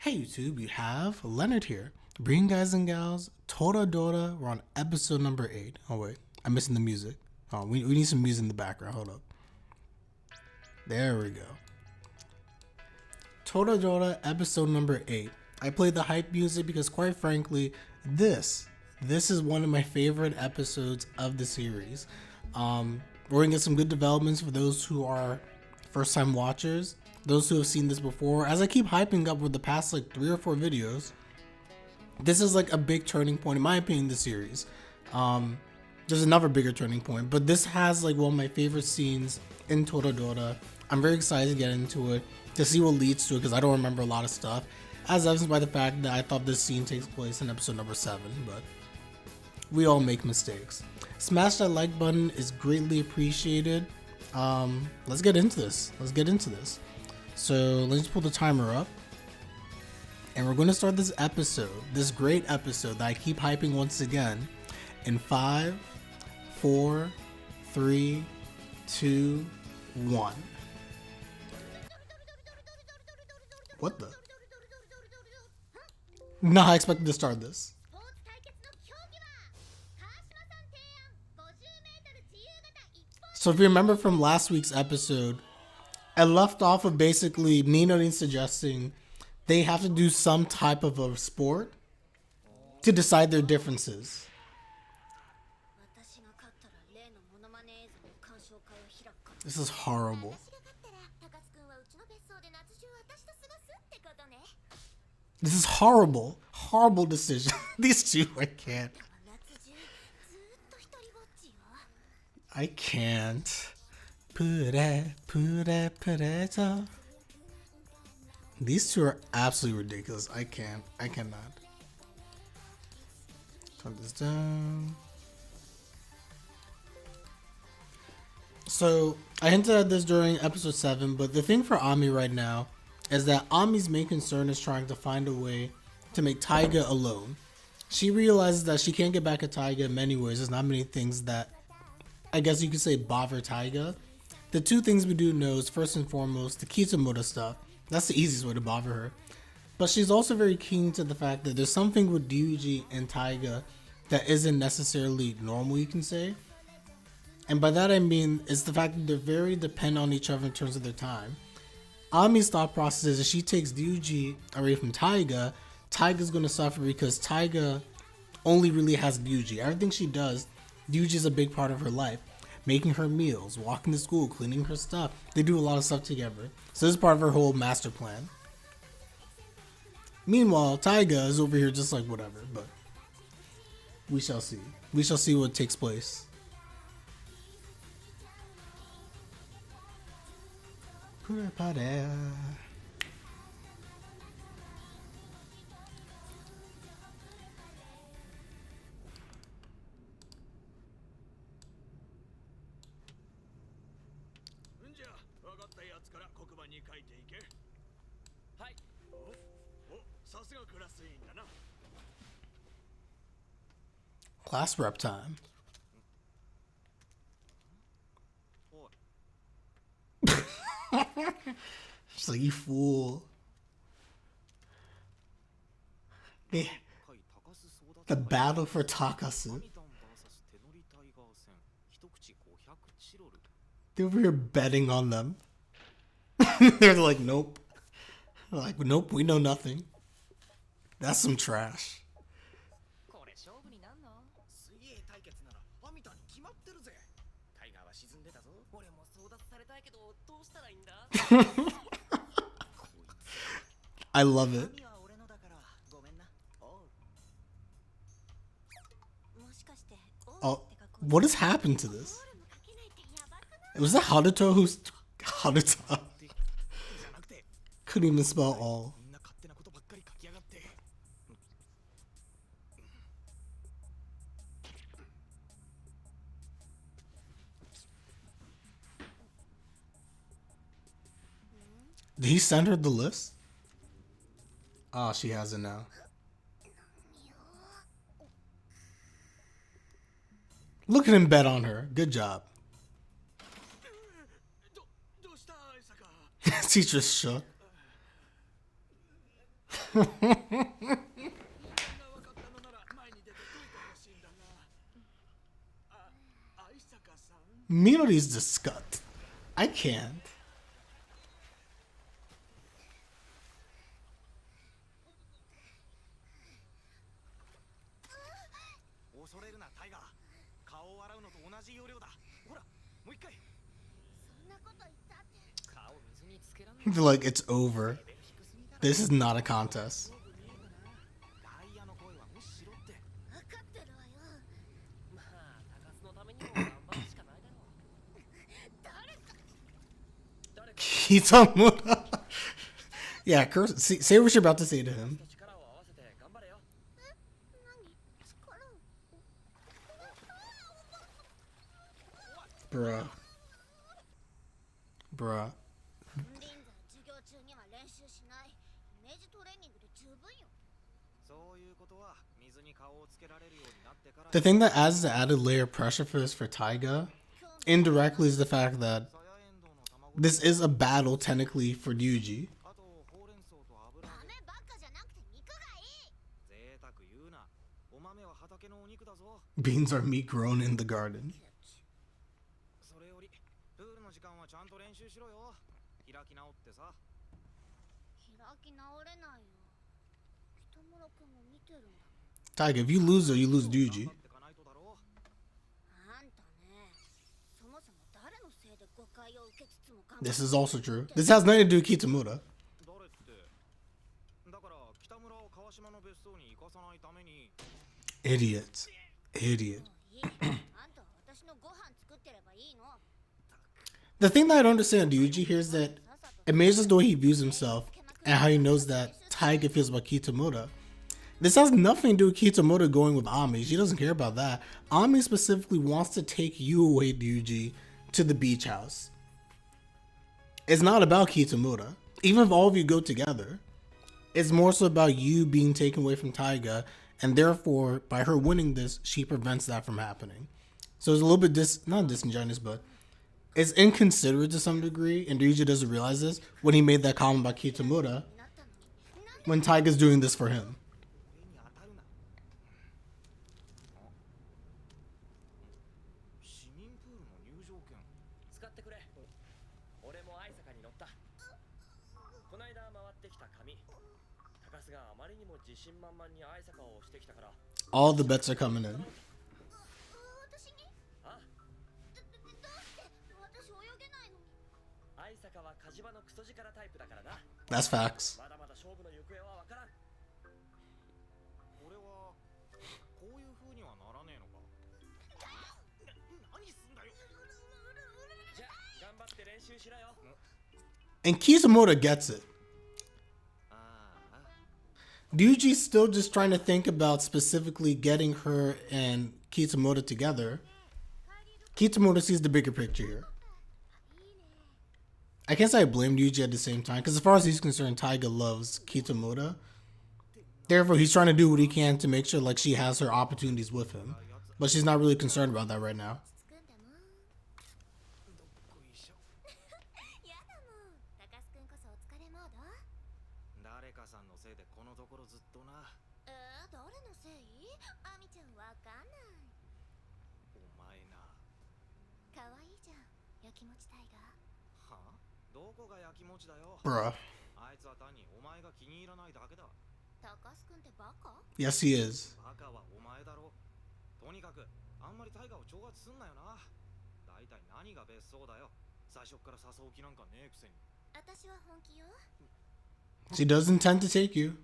Hey YouTube, you have Leonard here. Bring guys and gals, Toradora. We're on episode number 8. Oh wait, I'm missing the music. Oh, we need some music in the background. Hold up. There we go. Toradora episode number 8. I played the hype music because quite frankly, this is one of my favorite episodes of the series. We're gonna get some good developments for those who are first time watchers. Those who have seen this before, as I keep hyping up with the past like 3 or 4 videos, this is like a big turning point in my opinion in the series. There's another bigger turning point, but this has like one of my favorite scenes in Toradora. I'm very excited to get into it, to see what leads to it, because I don't remember a lot of stuff, as evidenced by the fact that I thought this scene takes place in episode number 7, but we all make mistakes. Smash that like button is greatly appreciated. Let's get into this. So let's pull the timer up, and we're going to start this episode, this great episode that I keep hyping once again, in 5, 4, 3, 2, 1. What the? Not I expected to start this. So if you remember from last week's episode, I left off of basically Minori suggesting they have to do some type of a sport to decide their differences. This is horrible. This is horrible. Horrible decision. These two, I can't. I can't. These two are absolutely ridiculous. I cannot. Turn this down. So I hinted at this during episode 7, but the thing for Ami right now is that Ami's main concern is trying to find a way to make Taiga alone. She realizes that she can't get back at Taiga in many ways. There's not many things that I guess you could say bother Taiga. The two things we do know is first and foremost the Kitamura stuff. That's the easiest way to bother her. But she's also very keen to the fact that there's something with Ryuuji and Taiga that isn't necessarily normal, you can say. And by that I mean it's the fact that they're very dependent on each other in terms of their time. Ami's thought process is if she takes Ryuuji away from Taiga, Taiga's going to suffer because Taiga only really has Ryuuji. Everything she does, Ryuuji is a big part of her life. Making her meals, walking to school, cleaning her stuff. They do a lot of stuff together. So this is part of her whole master plan. Meanwhile, Taiga is over here just like whatever, but we shall see. We shall see what takes place. Class rep time. She's like, you fool. Yeah. The battle for Takasu. They're over here betting on them. They're like, nope. They're like, nope, we know nothing. That's some trash. I love it. Oh, what has happened to this? Was that Haruto who's Haruto? Couldn't even spell all. Did he send her the list? Oh, she has it now. Look at him bet on her. Good job. Teacher's shook. Minori's disgust. I can't. They're like, it's over. This is not a contest. Kitamura. Yeah, curse. Say what you're about to say to him. Bruh. Bruh. The thing that adds the added layer of pressure for this for Taiga, indirectly, is the fact that this is a battle technically for Ryuji. Beans are meat grown in the garden. Taiga, if you lose her, you lose Ryuji. This is also true. This has nothing to do with Kitamura. Idiot. Idiot. The thing that I don't understand Ryuji here is that it amazes the way he views himself and how he knows that Taiga feels about Kitamura. This has nothing to do with Kitamura going with Ami. She doesn't care about that. Ami specifically wants to take you away, Ryuji, to the beach house. It's not about Kitamura. Even if all of you go together, it's more so about you being taken away from Taiga, and therefore, by her winning this, she prevents that from happening. So it's a little bit not disingenuous, but it's inconsiderate to some degree, and Ryuji doesn't realize this when he made that comment about Kitamura when Taiga's doing this for him. All the bets are coming in. That's facts. And Kitamura gets it. Ryuji's still just trying to think about specifically getting her and Kitamura together. Kitamura sees the bigger picture here. I can't say I blame Ryuji at the same time, because as far as he's concerned, Taiga loves Kitamura. Therefore, he's trying to do what he can to make sure like she has her opportunities with him. But she's not really concerned about that right now. Bruh. Yes, he is. She does intend to take you.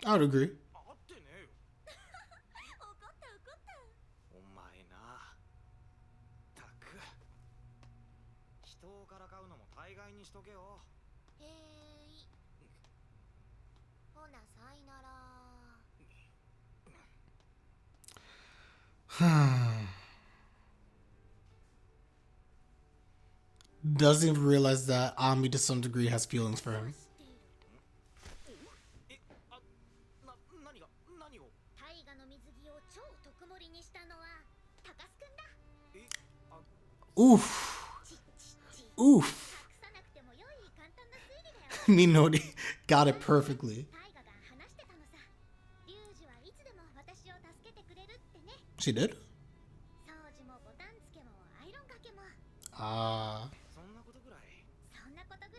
I would agree. Doesn't even realize that Ami to some degree has feelings for him. Oof. Oof. Minori got it perfectly. She did? Ah.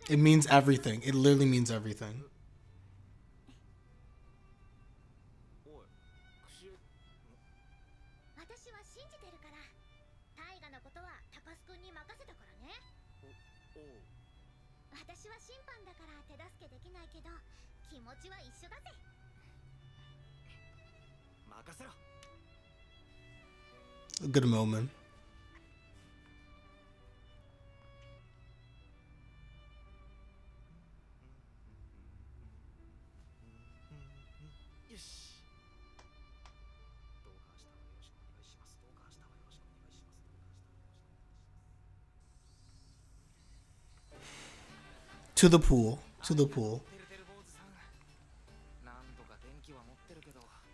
It means everything. It literally means everything. A good moment. To the pool. To the pool.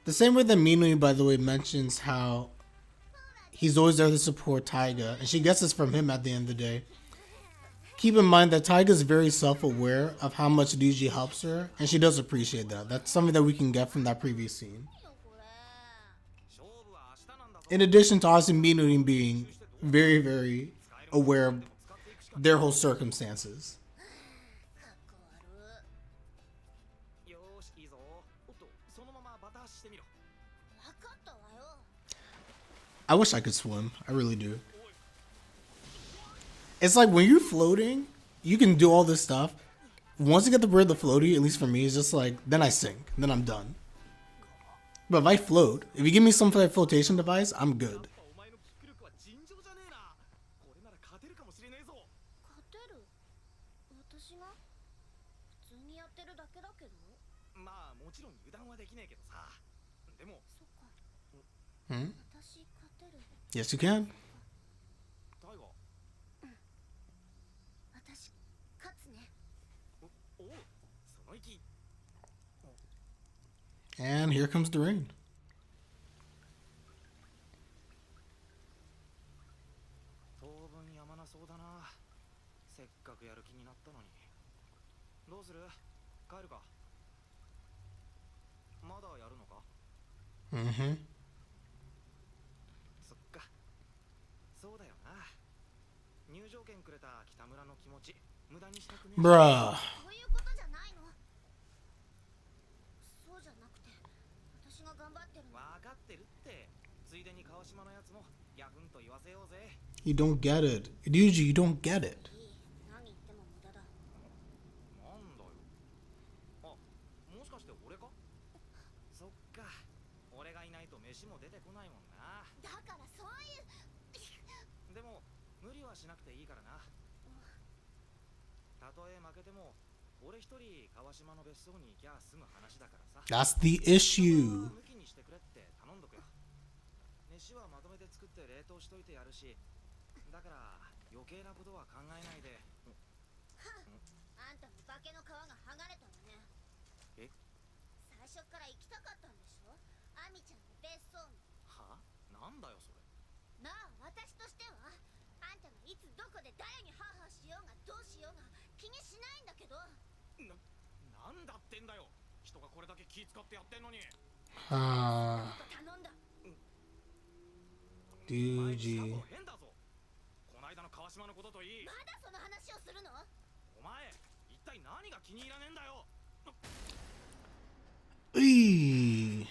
The same way that Minori, by the way, mentions how he's always there to support Taiga, and she gets this from him at the end of the day. Keep in mind that Taiga is very self-aware of how much Ryuuji helps her, and she does appreciate that. That's something that we can get from that previous scene. In addition to obviously Minori being very, very aware of their whole circumstances. I wish I could swim. I really do. It's like when you're floating, you can do all this stuff. Once you get the bird the floaty, at least for me, it's just like, then I sink. Then I'm done. But if I float, if you give me some type of flotation device, I'm good. Hmm? Yes, you can. And here comes the rain. Mm-hmm. Bruh. You don't get it. Ryuuji, you don't get it. That's the issue. Ryuuji. Eee.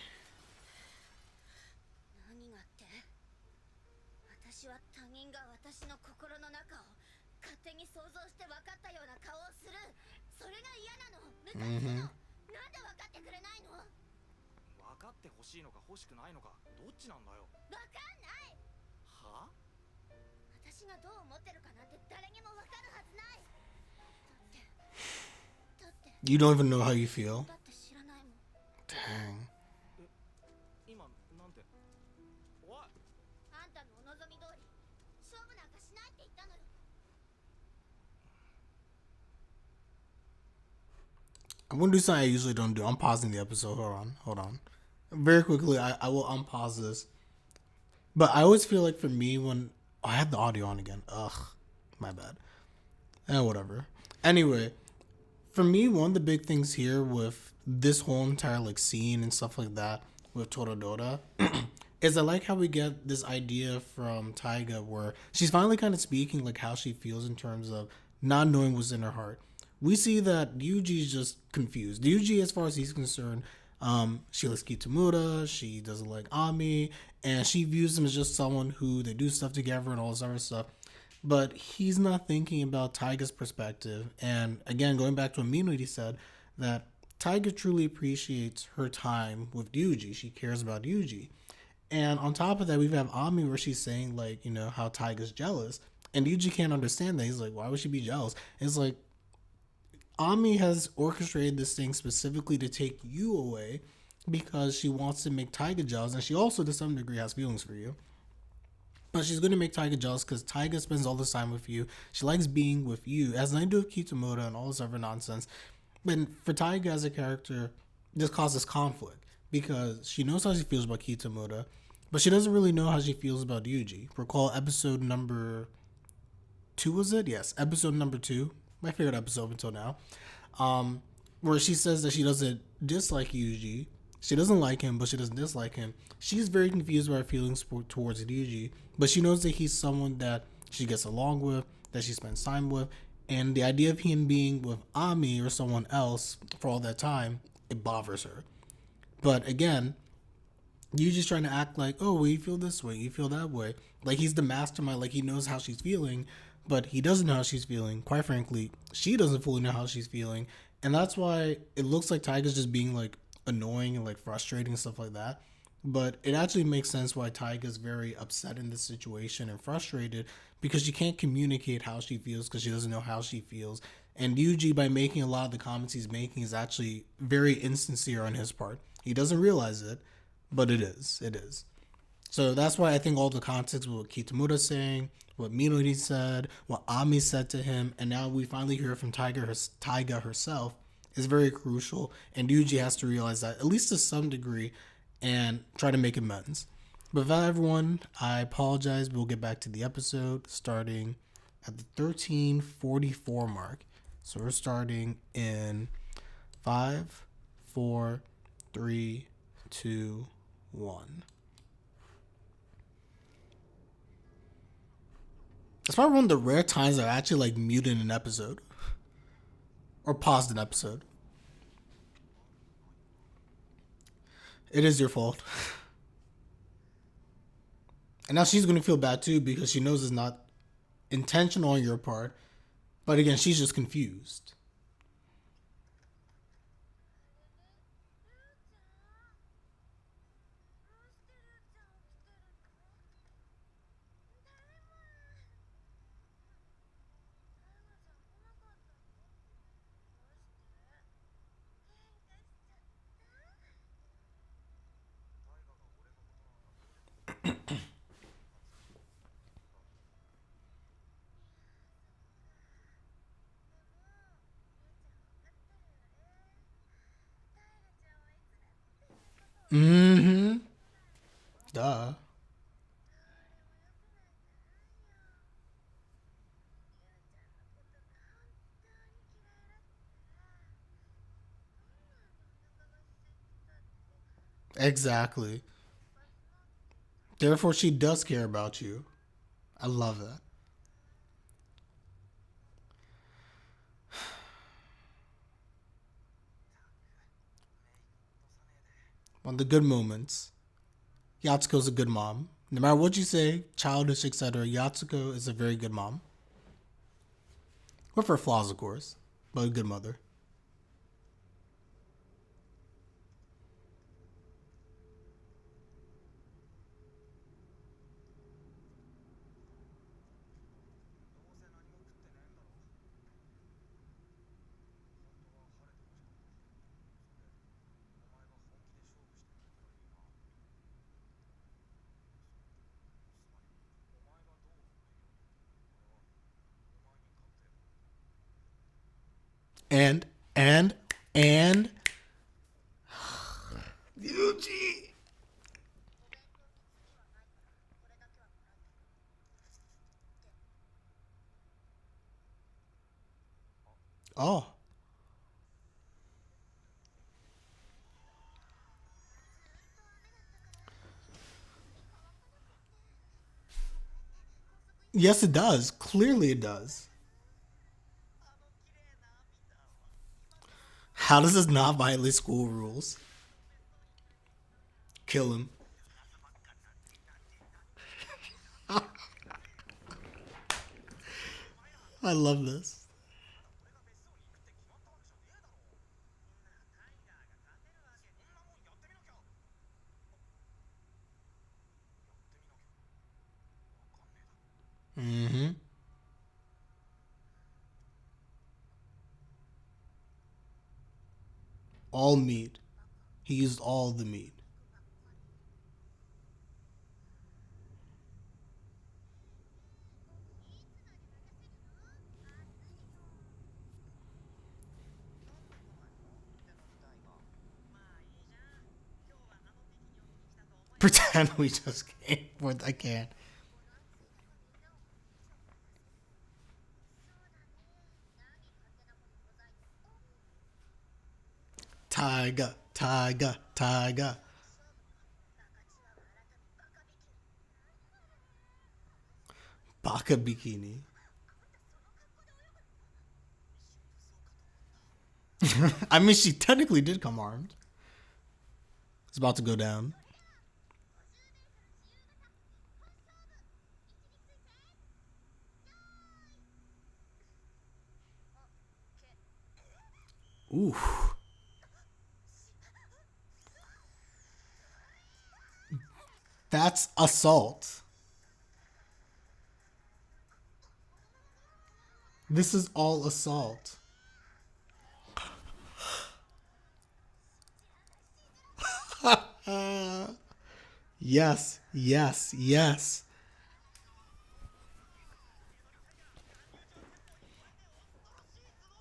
Mm-hmm. You don't even know how you feel. Dang. I'm gonna do something I usually don't do. I'm pausing the episode. Hold on. Very quickly, I will unpause this. But I always feel like for me when I had the audio on again. Ugh, my bad. Whatever. Anyway, for me, one of the big things here with this whole entire like scene and stuff like that with Toradora is I like how we get this idea from Taiga where she's finally kind of speaking like how she feels in terms of not knowing what's in her heart. We see that Ryuji is just confused. Ryuji, as far as he's concerned, she likes Kitamura, she doesn't like Ami, and she views him as just someone who they do stuff together and all this other stuff. But he's not thinking about Taiga's perspective. And again, going back to what Minori said, that Taiga truly appreciates her time with Ryuji. She cares about Ryuji. And on top of that, we have Ami where she's saying, like, you know, how Taiga's jealous. And Ryuji can't understand that. He's like, why would she be jealous? And it's like, Ami has orchestrated this thing specifically to take you away because she wants to make Taiga jealous. And she also, to some degree, has feelings for you. But she's going to make Taiga jealous because Taiga spends all this time with you. She likes being with you. It has nothing to do with Kitamura and all this other nonsense. But for Taiga as a character, this causes conflict because she knows how she feels about Kitamura, but she doesn't really know how she feels about Yuji. Recall episode number 2, was it? Yes, episode number 2. My favorite episode until now. Where she says that she doesn't dislike Yuji. She doesn't like him, but she doesn't dislike him. She's very confused by her feelings towards Ryuji, but she knows that he's someone that she gets along with, that she spends time with, and the idea of him being with Ami or someone else for all that time, it bothers her. But again, Ryuji's trying to act like, oh, well, you feel this way, you feel that way. Like he's the mastermind, like he knows how she's feeling, but he doesn't know how she's feeling. Quite frankly, she doesn't fully know how she's feeling. And that's why it looks like Taiga's just being like annoying and like frustrating and stuff like that. But it actually makes sense why Taiga's very upset in this situation and frustrated because she can't communicate how she feels because she doesn't know how she feels. And Yuji, by making a lot of the comments he's making, is actually very insincere on his part. He doesn't realize it, but it is. It is. So that's why I think all the context with what Kitamura's saying, what Minori said, what Ami said to him, and now we finally hear from Taiga herself is very crucial. And Ryuji has to realize that, at least to some degree, and try to make amends. But for that, everyone, I apologize. We'll get back to the episode starting at the 13:44 mark. So we're starting in 5, 4, 3, 2, 1. That's probably one of the rare times I've actually like muted an episode or paused an episode. It is your fault. And now she's going to feel bad too because she knows it's not intentional on your part. But again, she's just confused. Mm-hmm. Duh. Exactly. Therefore, she does care about you. I love that. One of the good moments. Yatsuko's a good mom. No matter what you say, childish, etc., Yatsuko is a very good mom. With her flaws, of course, but a good mother. And, and, Yuji! Oh. Yes, it does. Clearly it does. How does this not violate school rules? Kill him. I love this. Mm-hmm. All meat. He used all the meat. Pretend we just came. I can't. Taiga, Taiga, Taiga. Baka bikini. I mean, she technically did come armed. It's about to go down. Ooh. That's assault. This is all assault. Yes, yes, yes.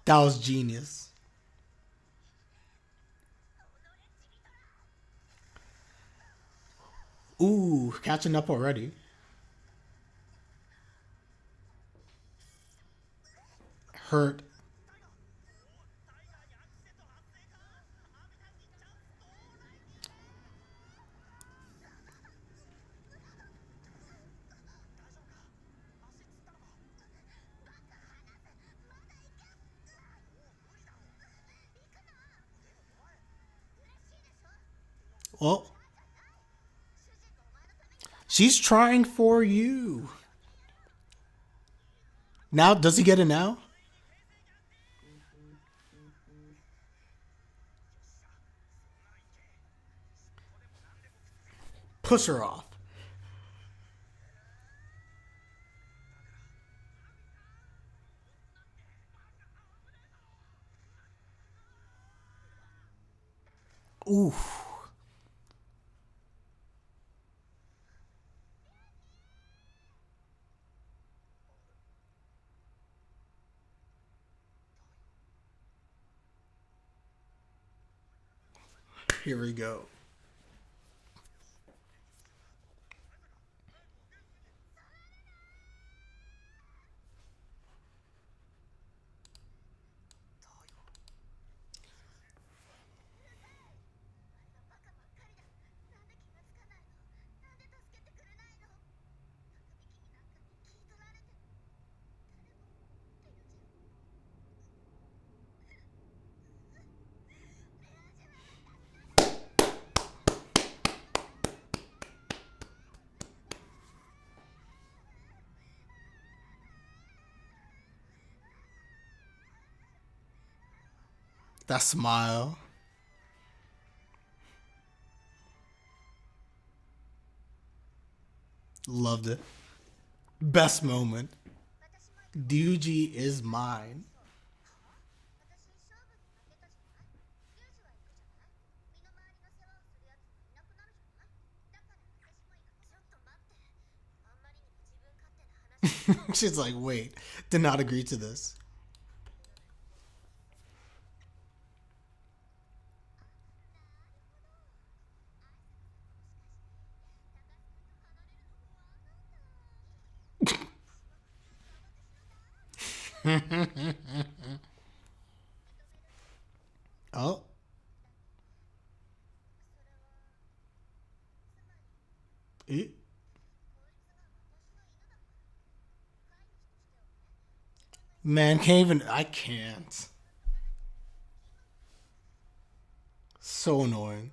That was genius. Ooh, catching up already. Hurt. Well, she's trying for you. Now, does he get it now? Push her off. Ooh. Here we go. That smile. Loved it. Best moment. Ryuji is mine. She's like, wait, did not agree to this. Eh? Man, can't even. I can't. So annoying.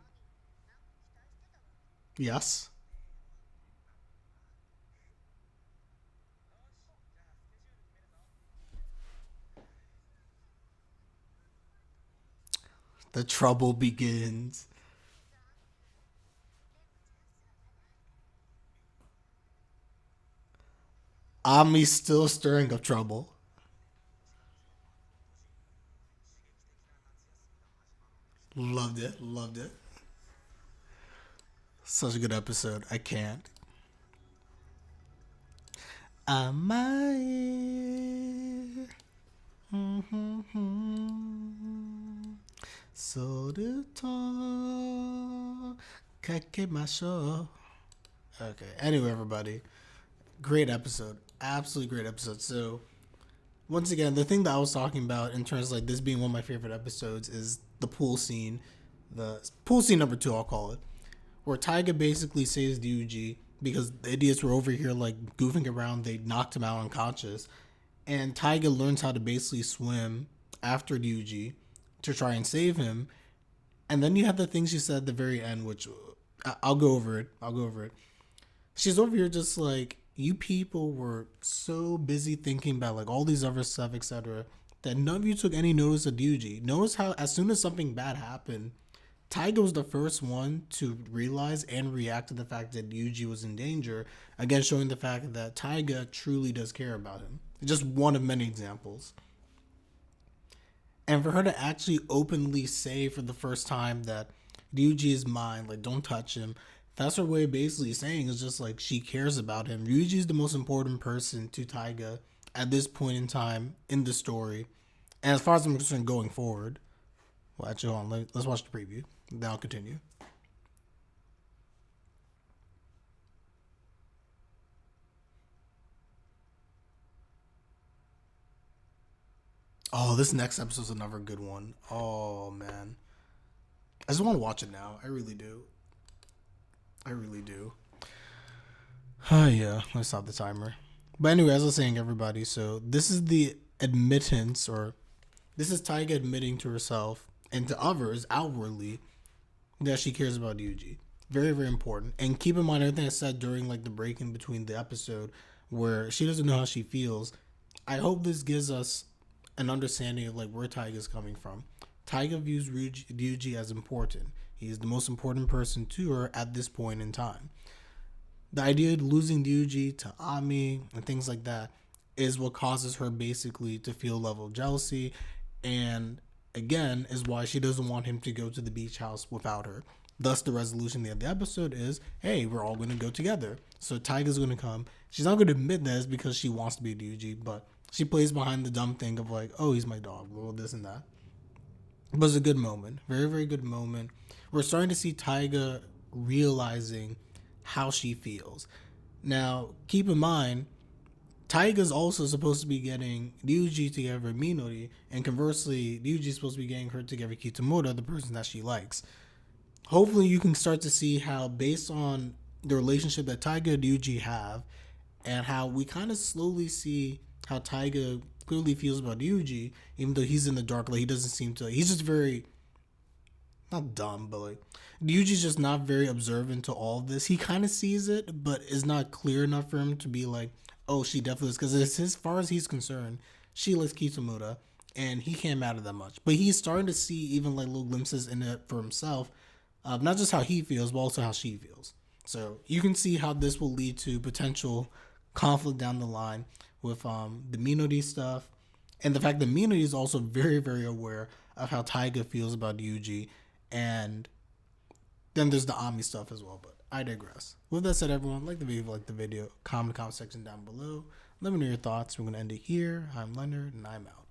Yes. The trouble begins. Ami's still stirring up trouble. Loved it. Loved it. Such a good episode. I can't. Amae. Soruto kakemashou. Okay. Anyway, everybody, great episode. Absolutely great episode. So, once again, the thing that I was talking about in terms of like this being one of my favorite episodes is the pool scene, the pool scene number 2, I'll call it, where Taiga basically saves Ryuji because the idiots were over here like goofing around. They knocked him out unconscious, and Taiga learns how to basically swim after Ryuji to try and save him. And then you have the things she said at the very end, which I'll go over it. I'll go over it. She's over here just like, you people were so busy thinking about like all these other stuff, etc., that none of you took any notice of Ryuji. Notice how as soon as something bad happened, Taiga was the first one to realize and react to the fact that Ryuji was in danger. Again, showing the fact that Taiga truly does care about him. Just one of many examples. And for her to actually openly say for the first time that Ryuji is mine, like don't touch him, that's her way of basically saying is just like she cares about him. Ryuji is the most important person to Taiga at this point in time in the story. And as far as I'm concerned going forward, well, actually, hold on, let's watch the preview. Then I'll continue. Oh, this next episode's another good one. Oh, man. I just want to watch it now. I really do. I really do. Oh, yeah. Let's stop the timer. But anyway, as I was saying, everybody, so this is the admittance, or this is Taiga admitting to herself and to others outwardly that she cares about Ryuji. Very, very important. And keep in mind everything I said during like the break in between the episode where she doesn't know how she feels. I hope this gives us an understanding of like where Taiga's coming from. Taiga views Ryuji as important. He is the most important person to her at this point in time. The idea of losing Ryuji to Ami and things like that is what causes her basically to feel a level of jealousy, and again is why she doesn't want him to go to the beach house without her. Thus, the resolution of the episode is, hey, we're all going to go together. So Taiga's going to come. She's not going to admit that it's because she wants to be Ryuji, but she plays behind the dumb thing of like, oh, he's my dog, well, this and that. But it's a good moment. Very, very good moment. We're starting to see Taiga realizing how she feels. Now, keep in mind, Taiga's also supposed to be getting Ryuji together with Minori, and conversely, Ryuji's supposed to be getting her together with Kitamura, the person that she likes. Hopefully, you can start to see how, based on the relationship that Taiga and Ryuji have, and how we kind of slowly see how Taiga clearly feels about Ryuji, even though he's in the dark, like he doesn't seem to, he's just very, not dumb, but like, Ryuji's just not very observant to all of this. He kind of sees it, but is not clear enough for him to be like, oh, she definitely is. Because as far as he's concerned, she likes Kitamura, and he can't matter that much. But he's starting to see even like little glimpses in it for himself, not just how he feels, but also how she feels. So you can see how this will lead to potential conflict down the line with the Minori stuff, and the fact that Minori is also very, very aware of how Taiga feels about Ryuji, and then there's the Ami stuff as well. But I digress. With that said, everyone, like the video, comment section down below. Let me know your thoughts. We're gonna end it here. I'm Leonard, and I'm out.